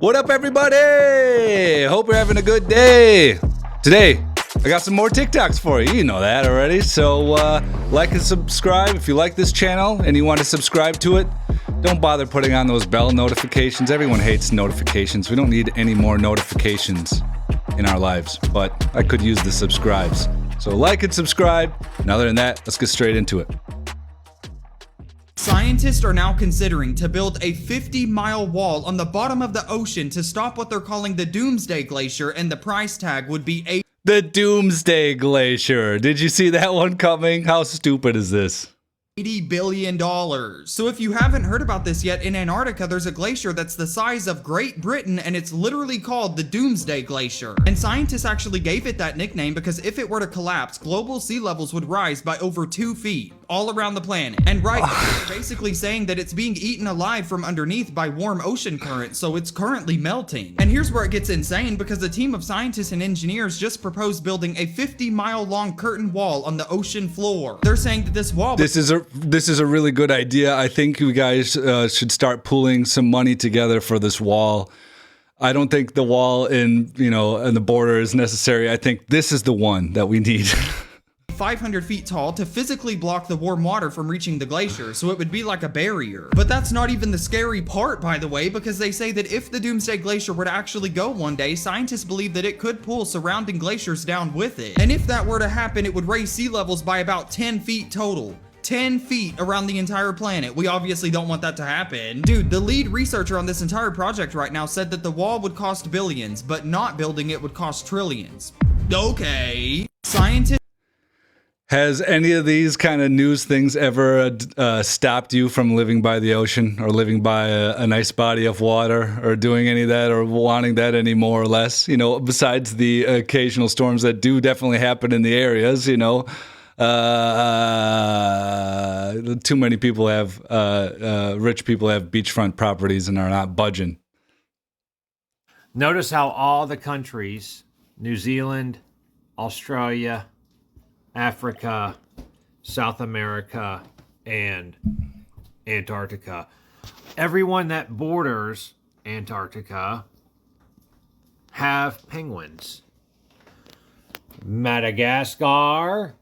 What up, everybody? Hope you're having a good day. Today, I got some more TikToks for you. You know that already. So, like and subscribe if you like this channel and you want to subscribe to it. Don't bother putting on those bell notifications. Everyone hates notifications. We don't need any more notifications in our lives, but I could use the subscribes. So like and subscribe. And other than that, let's get straight into it. Scientists are now considering to build a 50-mile wall on the bottom of the ocean to stop what they're calling the Doomsday Glacier, and the price tag would be The Doomsday Glacier. Did you see that one coming? How stupid is this? $80 billion. So if you haven't heard about this yet, in Antarctica there's a glacier that's the size of Great Britain, and it's literally called the Doomsday Glacier. And scientists actually gave it that nickname because if it were to collapse, global sea levels would rise by over 2 feet all around the planet. And right now, they're basically saying that it's being eaten alive from underneath by warm ocean currents, so it's currently melting. And here's where it gets insane, because a team of scientists and engineers just proposed building a 50-mile long curtain wall on the ocean floor. They're saying that this wall... This is a really good idea. I think you guys should start pooling some money together for this wall. I don't think the wall in the border is necessary. I think this is the one that we need. 500 feet tall to physically block the warm water from reaching the glacier, so it would be like a barrier. But that's not even the scary part, by the way, because they say that if the Doomsday Glacier were to actually go one day, scientists believe that it could pull surrounding glaciers down with it. And if that were to happen, it would raise sea levels by about 10 feet total. 10 feet around the entire planet. We obviously don't want that to happen. Dude, the lead researcher on this entire project right now said that the wall would cost billions, but not building it would cost trillions. Okay. Scientists... Has any of these kind of news things ever stopped you from living by the ocean or living by a nice body of water or doing any of that or wanting that any more or less? Besides the occasional storms that do definitely happen in the areas, too many people have, rich people have beachfront properties and are not budging. Notice how all the countries, New Zealand, Australia, Africa, South America, and Antarctica, everyone that borders Antarctica have penguins. Madagascar,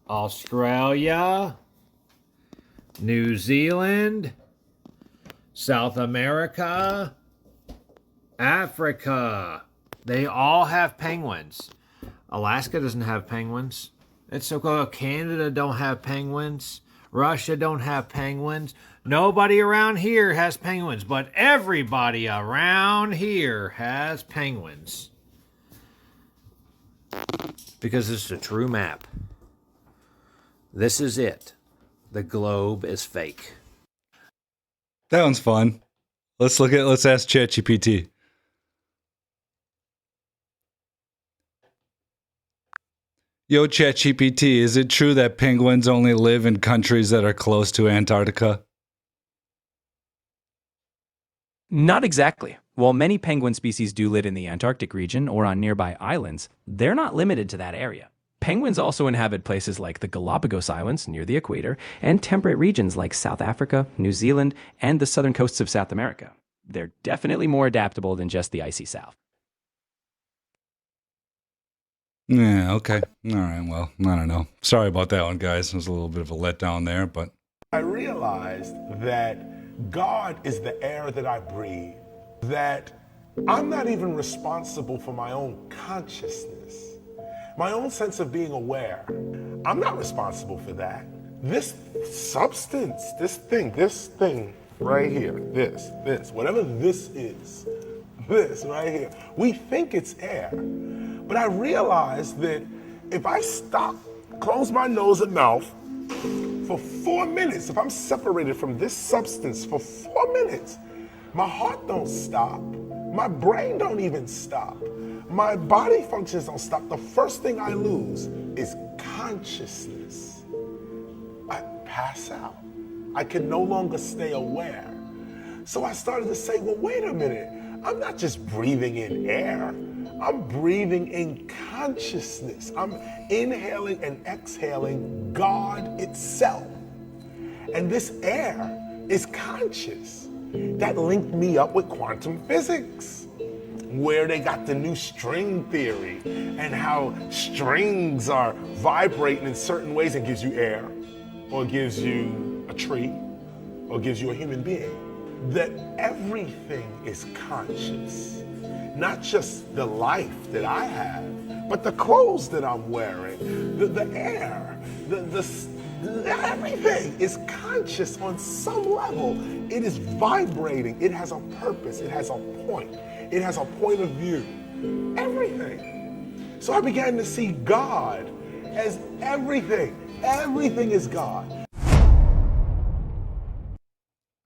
Australia, New Zealand, South America, Africa. They all have penguins. Alaska doesn't have penguins. It's so Canada don't have penguins. Russia don't have penguins. Nobody around here has penguins, but everybody around here has penguins. Because it's a true map. This is it. The globe is fake. That one's fun. Let's ask ChatGPT. Yo, ChatGPT, is it true that penguins only live in countries that are close to Antarctica? Not exactly. While many penguin species do live in the Antarctic region or on nearby islands, they're not limited to that area. Penguins also inhabit places like the Galapagos Islands near the equator and temperate regions like South Africa, New Zealand, and the southern coasts of South America. They're definitely more adaptable than just the icy South. Yeah, okay. All right, well, I don't know. Sorry about that one, guys. It was a little bit of a letdown there, but... I realized that God is the air that I breathe, that I'm not even responsible for my own consciousness, my own sense of being aware. I'm not responsible for that. This substance, this thing right here, this, whatever this is, this right here, we think it's air. But I realized that if I stop, close my nose and mouth for 4 minutes, if I'm separated from this substance for 4 minutes, my heart don't stop. My brain don't even stop. My body functions don't stop. The first thing I lose is consciousness. I pass out. I can no longer stay aware. So I started to say, well, wait a minute. I'm not just breathing in air. I'm breathing in consciousness. I'm inhaling and exhaling God itself. And this air is conscious. that linked me up with quantum physics, where they got the new string theory and how strings are vibrating in certain ways and gives you air, or gives you a tree, or gives you a human being. That everything is conscious. Not just the life that I have, but the clothes that I'm wearing, the air, everything is conscious on some level. It is vibrating. It has a purpose. It has a point. It has a point of view. Everything. So I began to see God as everything. Everything is God.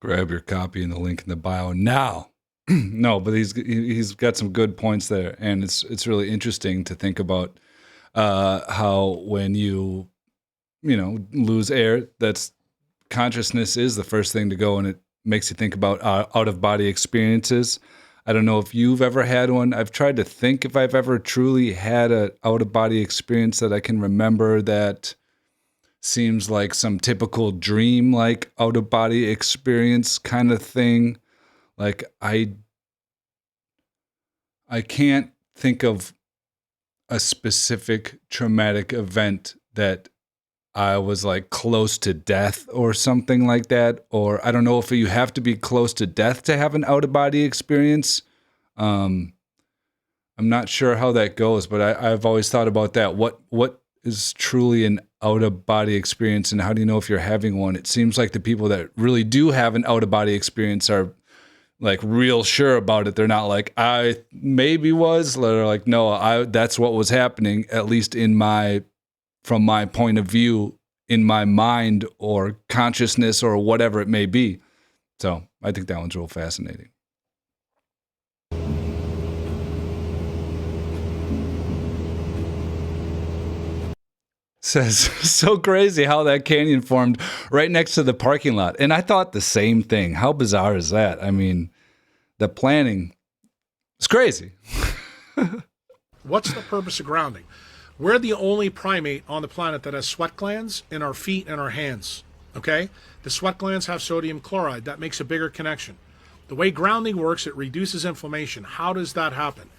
Grab your copy and the link in the bio now. No, but he's got some good points there, and it's really interesting to think about how when you lose air, that's consciousness is the first thing to go, and it makes you think about out of body experiences. I don't know if you've ever had one. I've tried to think if I've ever truly had a out of body experience that I can remember that seems like some typical dream, like out of body experience kind of thing. Like I can't think of a specific traumatic event that I was like close to death or something like that. Or I don't know if you have to be close to death to have an out of body experience. I'm not sure how that goes, but I've always thought about that. What is truly an out of body experience, and how do you know if you're having one? It seems like the people that really do have an out of body experience are like real sure about it. They're not like, I maybe was. They're like, no, that's what was happening, at least from my point of view, in my mind or consciousness or whatever it may be. So I think that one's real fascinating. Says, so crazy how that canyon formed right next to the parking lot. And I thought the same thing. How bizarre is that? I mean, the planning is crazy. What's the purpose of grounding? We're the only primate on the planet that has sweat glands in our feet and our hands, okay? The sweat glands have sodium chloride. That makes a bigger connection. The way grounding works, it reduces inflammation. How does that happen?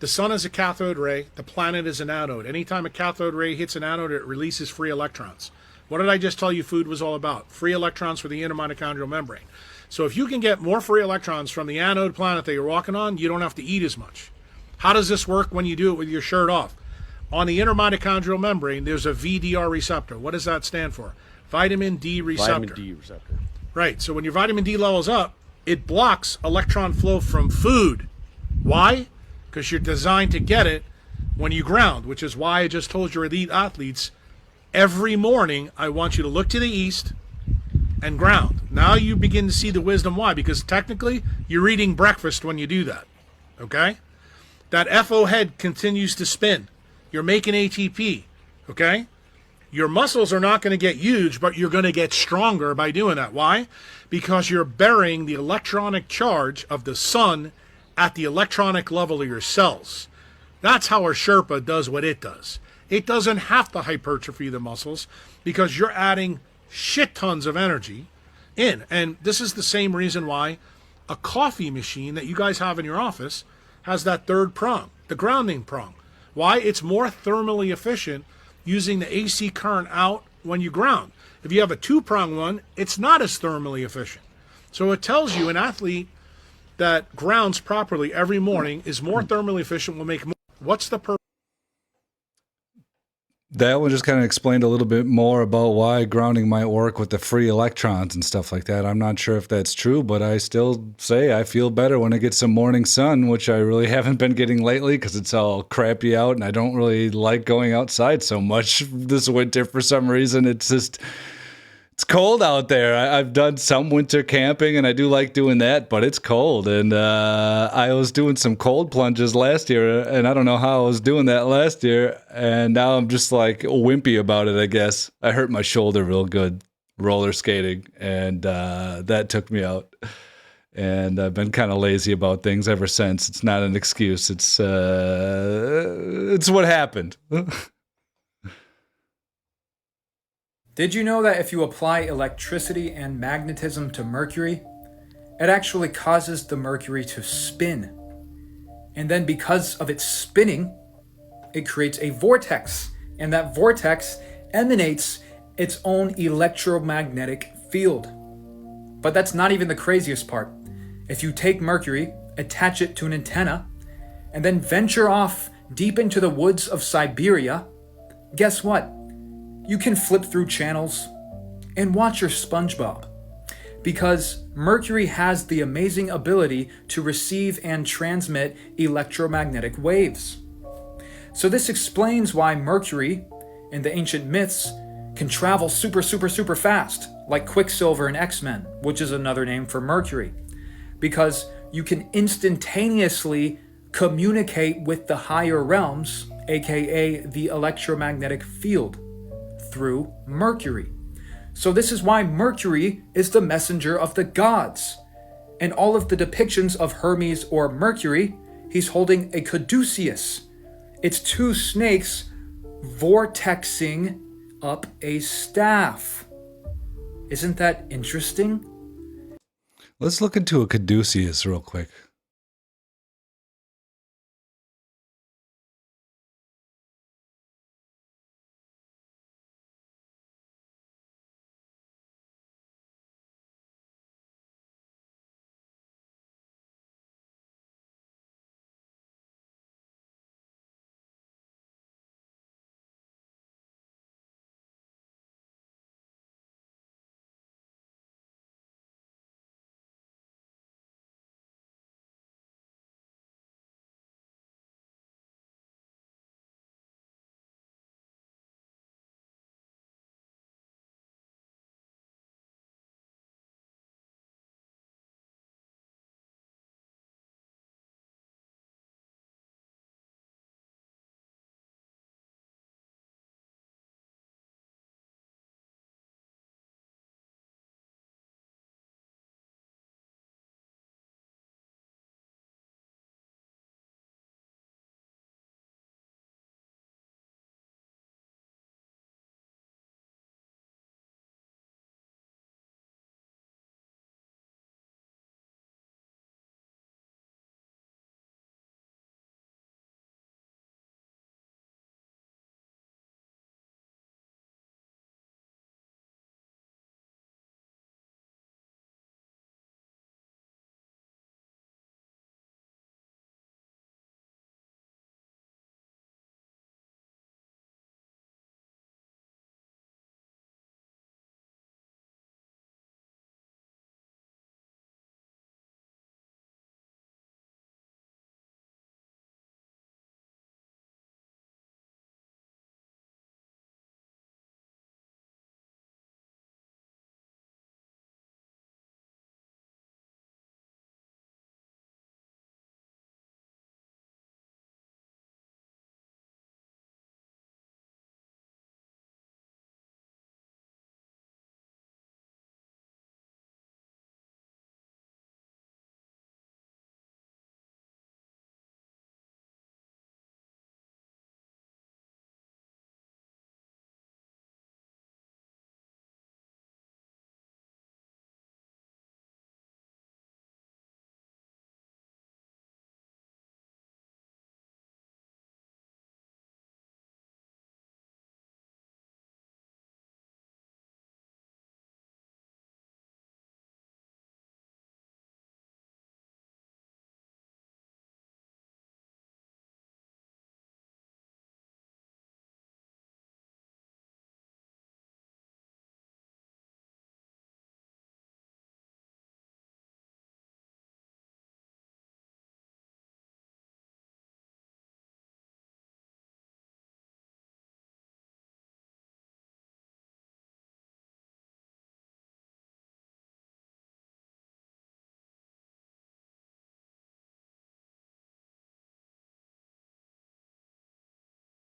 The sun is a cathode ray. The planet is an anode. Anytime a cathode ray hits an anode, it releases free electrons. What did I just tell you food was all about? Free electrons for the inner mitochondrial membrane. So if you can get more free electrons from the anode planet that you're walking on, you don't have to eat as much. How does this work when you do it with your shirt off? On the inner mitochondrial membrane, there's a VDR receptor. What does that stand for? Vitamin D receptor. Vitamin D receptor. Right. So when your vitamin D level's up, it blocks electron flow from food. Why? Because you're designed to get it when you ground, which is why I just told your elite athletes, every morning I want you to look to the east and ground. Now you begin to see the wisdom why, because technically you're eating breakfast when you do that, okay? That FO head continues to spin. You're making ATP, okay? Your muscles are not going to get huge, but you're going to get stronger by doing that. Why? Because you're burying the electronic charge of the sun at the electronic level of your cells. That's how a Sherpa does what it does. It doesn't have to hypertrophy the muscles because you're adding shit tons of energy in. And this is the same reason why a coffee machine that you guys have in your office has that third prong, the grounding prong. Why? It's more thermally efficient using the AC current out when you ground. If you have a two-prong one, it's not as thermally efficient. So it tells you an athlete that grounds properly every morning is more thermally efficient, will make more. What's the purpose? That one just kind of explained a little bit more about why grounding might work with the free electrons and stuff like that. I'm not sure if that's true, but I still say I feel better when I get some morning sun, which I really haven't been getting lately because it's all crappy out and I don't really like going outside so much this winter for some reason. It's cold out there. I've done some winter camping and I do like doing that, but it's cold. And I was doing some cold plunges last year and I don't know how I was doing that last year. And now I'm just like wimpy about it, I guess. I hurt my shoulder real good roller skating and that took me out. And I've been kind of lazy about things ever since. It's not an excuse. It's what happened. Did you know that if you apply electricity and magnetism to Mercury, it actually causes the mercury to spin. And then because of its spinning, it creates a vortex. And that vortex emanates its own electromagnetic field. But that's not even the craziest part. If you take mercury, attach it to an antenna, and then venture off deep into the woods of Siberia, guess what? You can flip through channels and watch your SpongeBob. Because mercury has the amazing ability to receive and transmit electromagnetic waves. So this explains why Mercury, in the ancient myths, can travel super fast, like Quicksilver in X-Men, which is another name for Mercury. Because you can instantaneously communicate with the higher realms, aka the electromagnetic field, through Mercury. So this is why Mercury is the messenger of the gods. In all of the depictions of Hermes or Mercury, he's holding a caduceus. It's two snakes vortexing up a staff. Isn't that interesting? Let's look into a caduceus real quick.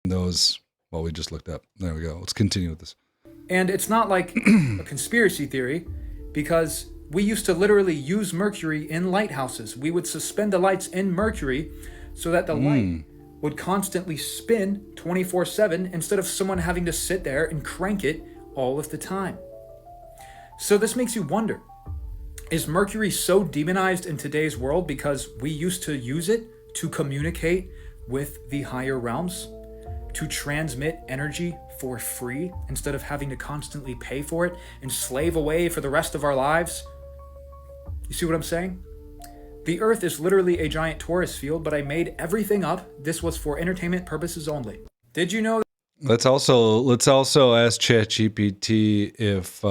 Those, well, we just looked up. There we go. Let's continue with this. And it's not like a conspiracy theory, because we used to literally use mercury in lighthouses. We would suspend the lights in mercury so that the light would constantly spin 24/7 instead of someone having to sit there and crank it all of the time. So this makes you wonder, Is Mercury so demonized in today's world because we used to use it to communicate with the higher realms, to transmit energy for free instead of having to constantly pay for it and slave away for the rest of our lives? You see what I'm saying? The Earth is literally a giant Taurus field, but I made everything up. This was for entertainment purposes only. Did you know? Let's also ask ChatGPT if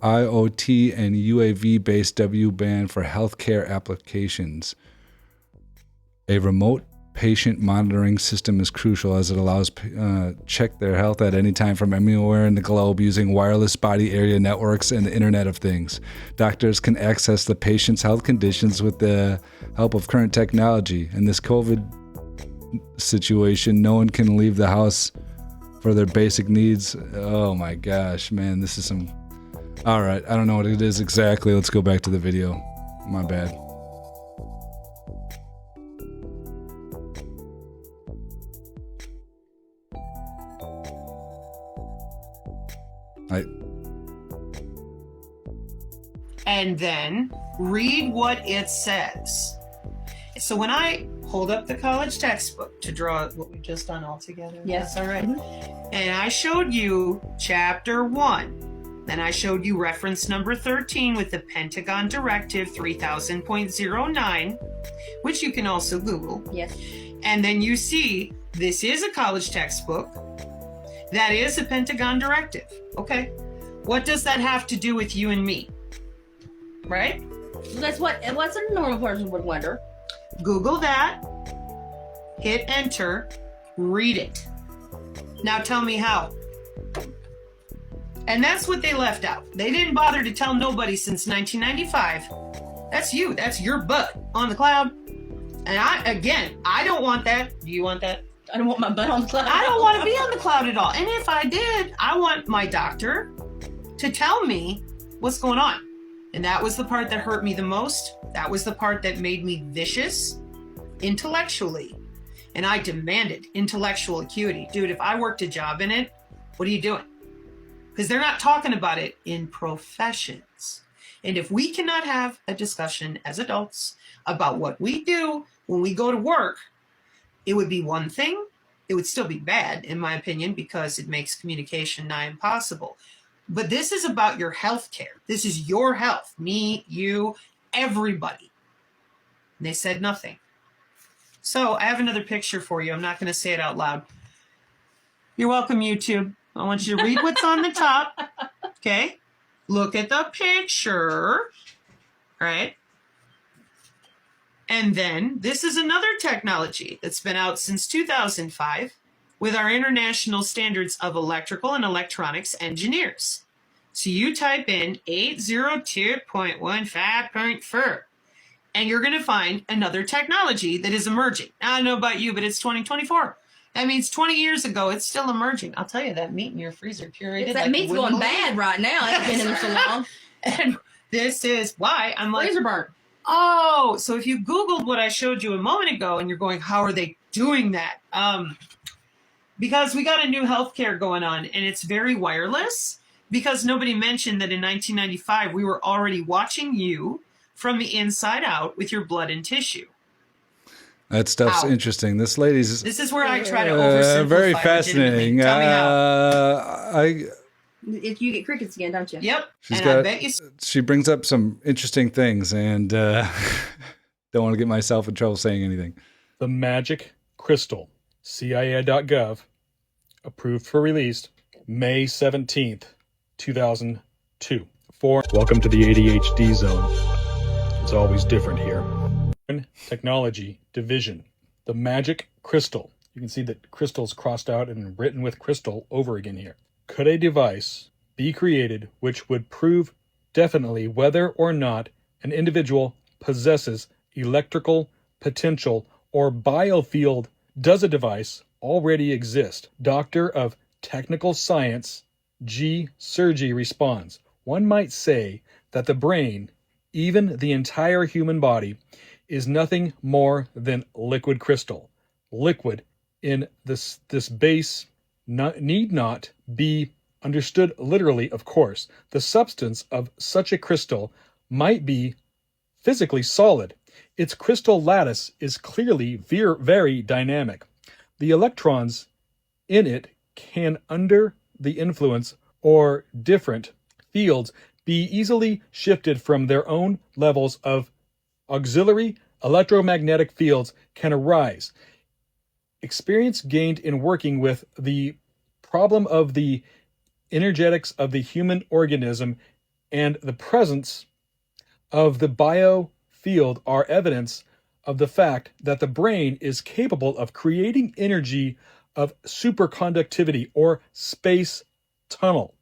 IoT and UAV-based W-band for healthcare applications. A remote patient monitoring system is crucial as it allows check their health at any time from anywhere in the globe using wireless body area networks and the Internet of Things. Doctors can access the patient's health conditions with the help of current technology. In this COVID situation, no one can leave the house for their basic needs. Oh my gosh, man, this is some... All right, I don't know what it is exactly. Let's go back to the video. My bad. And then read what it says. So when I hold up the college textbook to draw what we've just done all together, Yes. all right. And I showed you chapter 1. Then I showed you reference number 13 with the Pentagon Directive 3000.09, which you can also Google. Yes. And then you see this is a college textbook. That is a Pentagon Directive. Okay. What does that have to do with you and me? Right? That's what a normal person would wonder. Google that, hit enter, read it. Now tell me how. And that's what they left out. They didn't bother to tell nobody since 1995. That's you. That's your butt on the cloud. And I don't want that. Do you want that? I don't want my butt on the cloud. I don't want to be on the cloud at all. And if I did, I want my doctor to tell me what's going on. And that was the part that hurt me the most. That was the part that made me vicious intellectually. And I demanded intellectual acuity. Dude, if I worked a job in it, what are you doing? Because they're not talking about it in professions. And if we cannot have a discussion as adults about what we do when we go to work, it would be one thing. It would still be bad, in my opinion, because it makes communication nigh impossible. But this is about your health care. This is your health. Me, you, everybody. And they said nothing. So I have another picture for you. I'm not going to say it out loud. You're welcome, YouTube. I want you to read what's on the top. Okay? Look at the picture. Right? And then this is another technology that's been out since 2005 with our International Standards of Electrical and Electronics Engineers. So you type in 802.15.4 and you're going to find another technology that is emerging. I don't know about you, but it's 2024. That means 20 years ago, it's still emerging. I'll tell you, that meat in your freezer pureed. That meat's going bad right now. It's been in there so long. And this is why I'm like, freezer burn. Oh, so if you Googled what I showed you a moment ago and you're going, how are they doing that? Because we got a new healthcare going on and it's very wireless, because nobody mentioned that in 1995, we were already watching you from the inside out with your blood and tissue. That stuff's Ow. interesting. This lady's This is where I try to oversimplify. very fascinating. Tell me how. If you get crickets again, don't you? Yep. She's and I got. bet you She brings up some interesting things, and don't want to get myself in trouble saying anything. The Magic Crystal, CIA.gov, approved for release May 17th, 2002. Welcome to the ADHD zone. It's always different here. Technology Division, the Magic Crystal. You can see that crystal's crossed out and written with crystal over again here. Could a device be created which would prove definitely whether or not an individual possesses electrical potential or biofield? Does a device already exist? Doctor of Technical Science G. Sergi responds, one might say that the brain, even the entire human body, is nothing more than liquid crystal. Liquid in this base need not be understood literally, of course. The substance of such a crystal might be physically solid. Its crystal lattice is clearly very dynamic. The electrons in it can, under the influence or different fields, be easily shifted from their own levels of auxiliary electromagnetic fields can arise. Experience gained in working with the problem of the energetics of the human organism and the presence of the biofield are evidence of the fact that the brain is capable of creating energy of superconductivity or space tunnel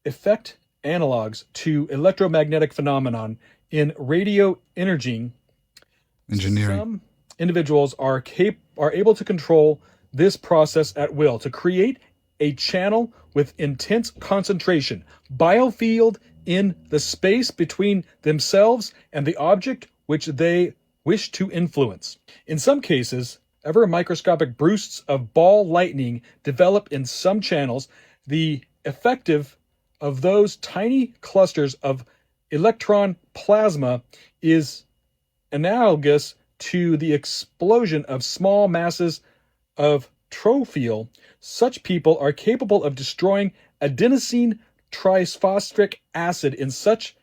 effect, analogs to electromagnetic phenomenon in radio engineering. Some individuals are able to control this process at will to create a channel with intense concentration, biofield in the space between themselves and the object which they wish to influence. In some cases, ever microscopic bursts of ball lightning develop in some channels. The effective of those tiny clusters of electron plasma is analogous to the explosion of small masses of trophyl. Such people are capable of destroying adenosine triphosphoric acid in such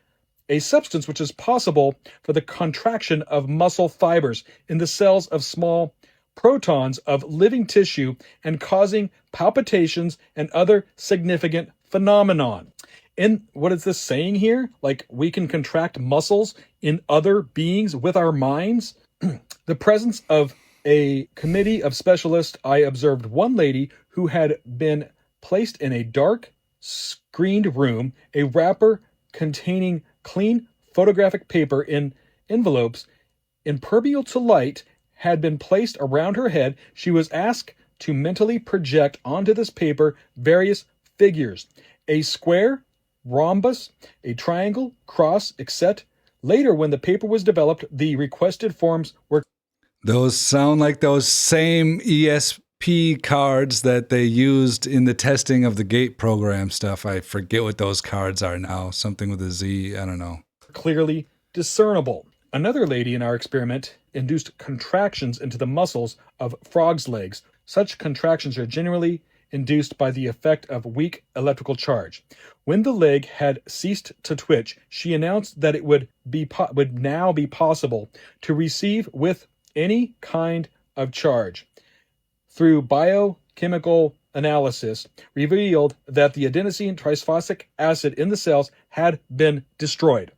a substance which is possible for the contraction of muscle fibers in the cells of small protons of living tissue and causing palpitations and other significant phenomenon. And what is this saying here? Like, we can contract muscles in other beings with our minds? The presence of a committee of specialists, I observed one lady who had been placed in a dark, screened room, a wrapper containing clean photographic paper in envelopes, impermeable to light, had been placed around her head. She was asked to mentally project onto this paper various figures: a square, rhombus, a triangle, cross, etc. Later, when the paper was developed, the requested forms were... Those sound like those same ESP cards that they used in the testing of the GATE program stuff. I forget what those cards are now. Something with a Z, I don't know. Clearly discernible. Another lady in our experiment induced contractions into the muscles of frogs' legs. Such contractions are generally induced by the effect of weak electrical charge. When the leg had ceased to twitch, she announced that it would now be possible to receive with any kind of charge. Through biochemical analysis, revealed that the adenosine triphosphoric acid in the cells had been destroyed.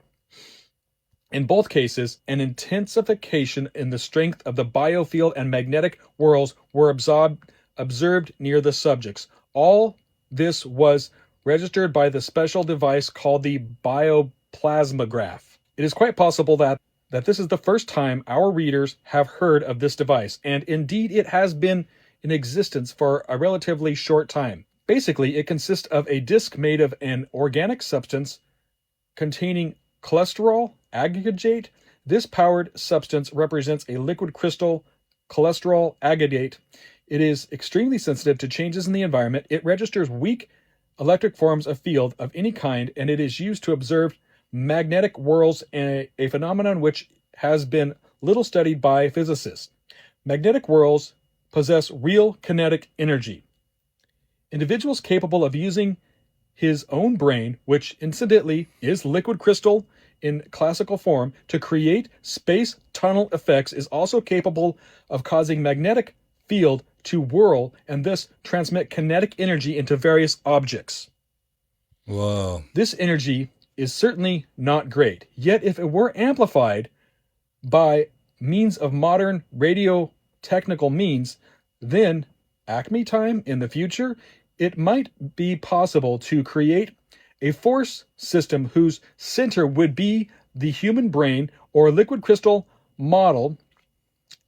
In both cases, an intensification in the strength of the biofield and magnetic whirls were observed near the subjects. All this was registered by the special device called the bioplasmograph. It is quite possible that this is the first time our readers have heard of this device, and indeed it has been in existence for a relatively short time. Basically, it consists of a disc made of an organic substance containing cholesterol aggregate. This powered substance represents a liquid crystal cholesterol aggregate. It is extremely sensitive to changes in the environment. It registers weak electric forms of field of any kind, and it is used to observe magnetic whirls, a phenomenon which has been little studied by physicists. Magnetic whirls possess real kinetic energy. Individuals capable of using his own brain, which incidentally is liquid crystal in classical form, to create space tunnel effects, is also capable of causing magnetic field to whirl and thus transmit kinetic energy into various objects. Whoa. This energy is certainly not great. Yet if it were amplified by means of modern radio technical means, then Acme time in the future, it might be possible to create a force system whose center would be the human brain or liquid crystal model.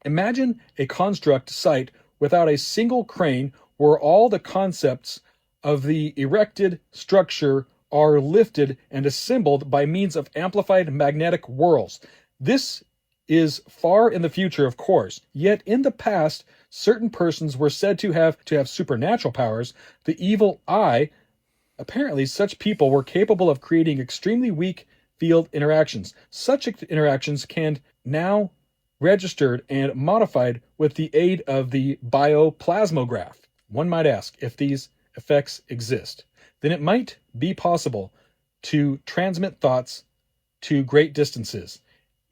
Imagine a construct site without a single crane where all the concepts of the erected structure are lifted and assembled by means of amplified magnetic whirls. This is far in the future, of course, yet in the past, certain persons were said to have supernatural powers. The evil eye, apparently such people were capable of creating extremely weak field interactions. Such interactions can now registered and modified with the aid of the bioplasmograph. One might ask, if these effects exist, then it might be possible to transmit thoughts to great distances.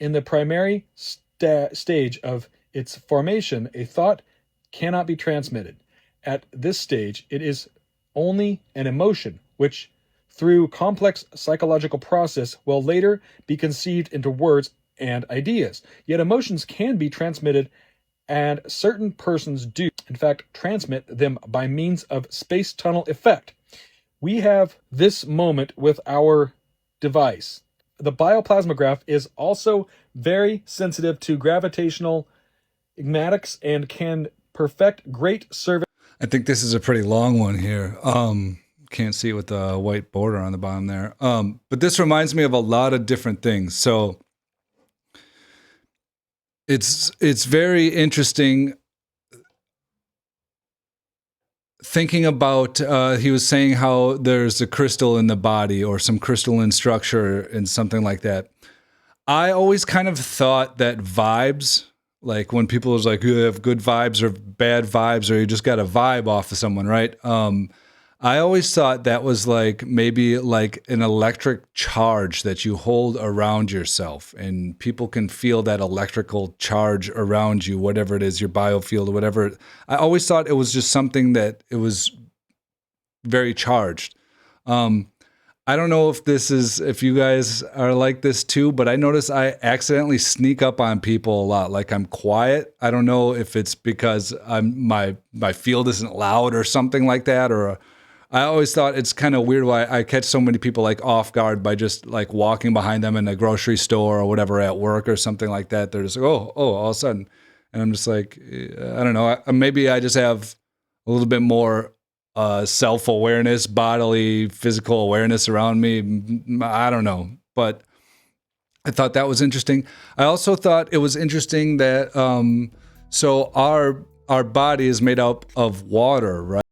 In the primary stage of its formation, a thought cannot be transmitted. At this stage, it is only an emotion, which, through complex psychological process, will later be conceived into words and ideas. Yet emotions can be transmitted, and certain persons do, in fact, transmit them by means of space tunnel effect. We have this moment with our device. The bioplasmograph is also very sensitive to gravitational magnetics and can perfect great service. I think this is a pretty long one here. Can't see it with the white border on the bottom there. But this reminds me of a lot of different things. So it's very interesting thinking about, he was saying how there's a crystal in the body or some crystalline structure and something like that. I always kind of thought that vibes, like when people was like, you have good vibes or bad vibes, or you just got a vibe off of someone, right? I always thought that was like maybe like an electric charge that you hold around yourself, and people can feel that electrical charge around you, whatever it is, your biofield or whatever. I always thought it was just something that it was very charged. I don't know if you guys are like this too, but I notice I accidentally sneak up on people a lot. Like I'm quiet. I don't know if it's because my field isn't loud or something like that, or I always thought it's kind of weird why I catch so many people like off guard by just like walking behind them in a grocery store or whatever at work or something like that. They're just like, oh, all of a sudden. And I'm just like, I don't know. Maybe I just have a little bit more self-awareness, bodily, physical awareness around me. I don't know. But I thought that was interesting. I also thought it was interesting that so our body is made up of water, right?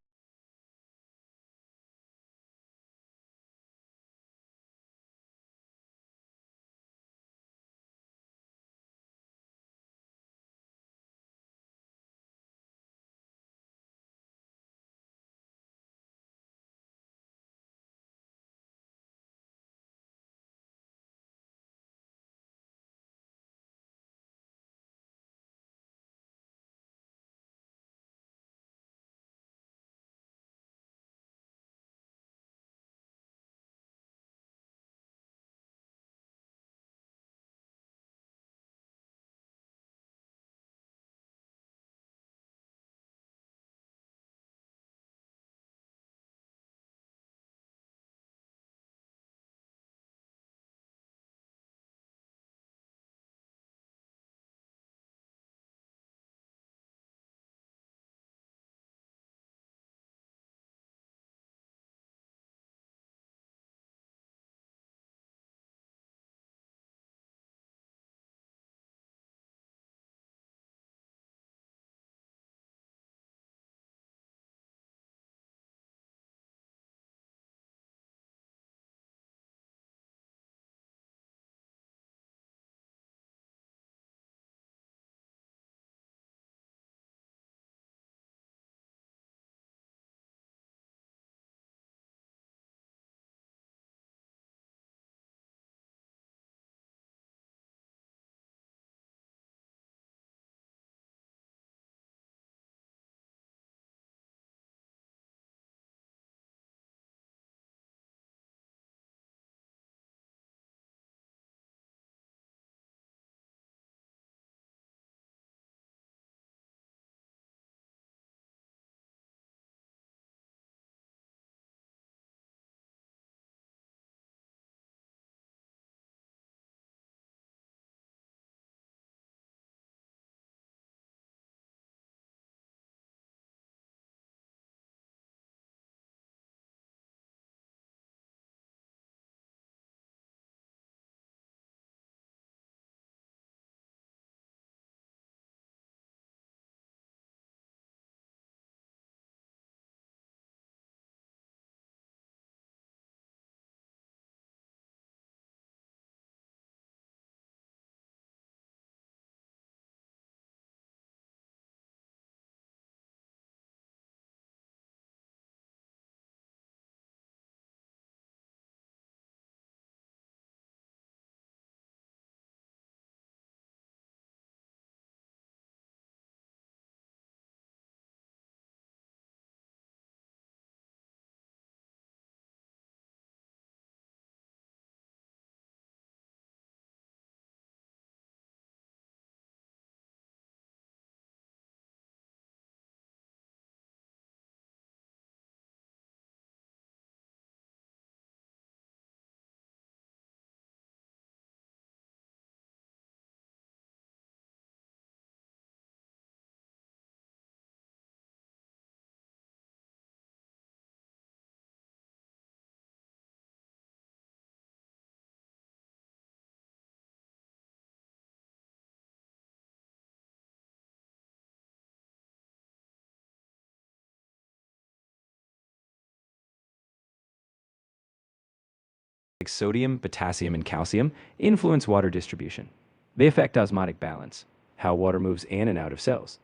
like sodium, potassium, and calcium influence water distribution. They affect osmotic balance, how water moves in and out of cells.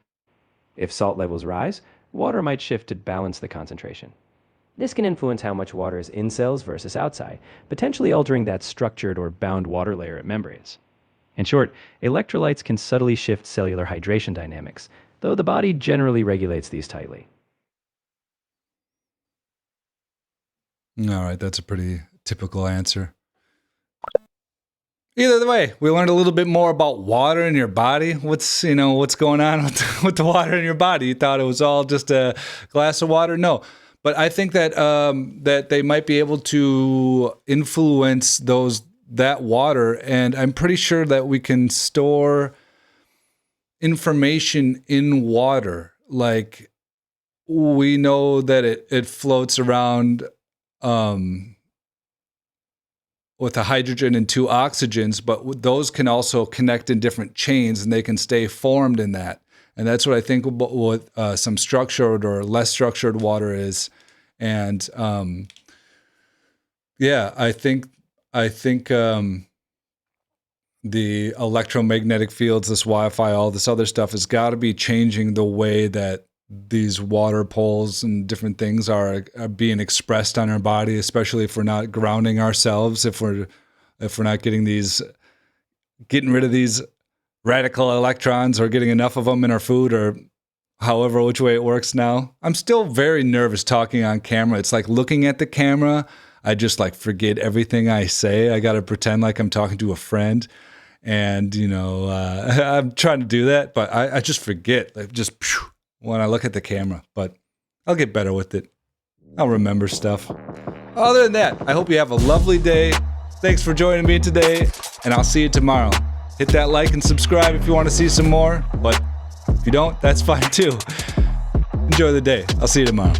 If salt levels rise, water might shift to balance the concentration. This can influence how much water is in cells versus outside, potentially altering that structured or bound water layer at membranes. In short, electrolytes can subtly shift cellular hydration dynamics, though the body generally regulates these tightly. All right, that's a pretty typical answer. Either way, we learned a little bit more about water in your body. What's going on with the water in your body? You thought it was all just a glass of water? No. But I think that that they might be able to influence that water, and I'm pretty sure that we can store information in water. Like, we know that it floats around with a hydrogen and 2 oxygens, but those can also connect in different chains, and they can stay formed in that. And that's what I think what some structured or less structured water is. And yeah, I think the electromagnetic fields, this Wi-Fi, all this other stuff has got to be changing the way that these water poles and different things are being expressed on our body, especially if we're not grounding ourselves, if we're not getting rid of these radical electrons or getting enough of them in our food, or however which way it works now. I'm still very nervous talking on camera. It's like looking at the camera, I just like forget everything I say. I got to pretend like I'm talking to a friend. And, I'm trying to do that, but I just forget. Like, just when I look at the camera. But I'll get better with it. I'll remember stuff. Other than that, I hope you have a lovely day. Thanks for joining me today, and I'll see you tomorrow. Hit that like and subscribe if you want to see some more, but if you don't, that's fine too. Enjoy the day. I'll see you tomorrow.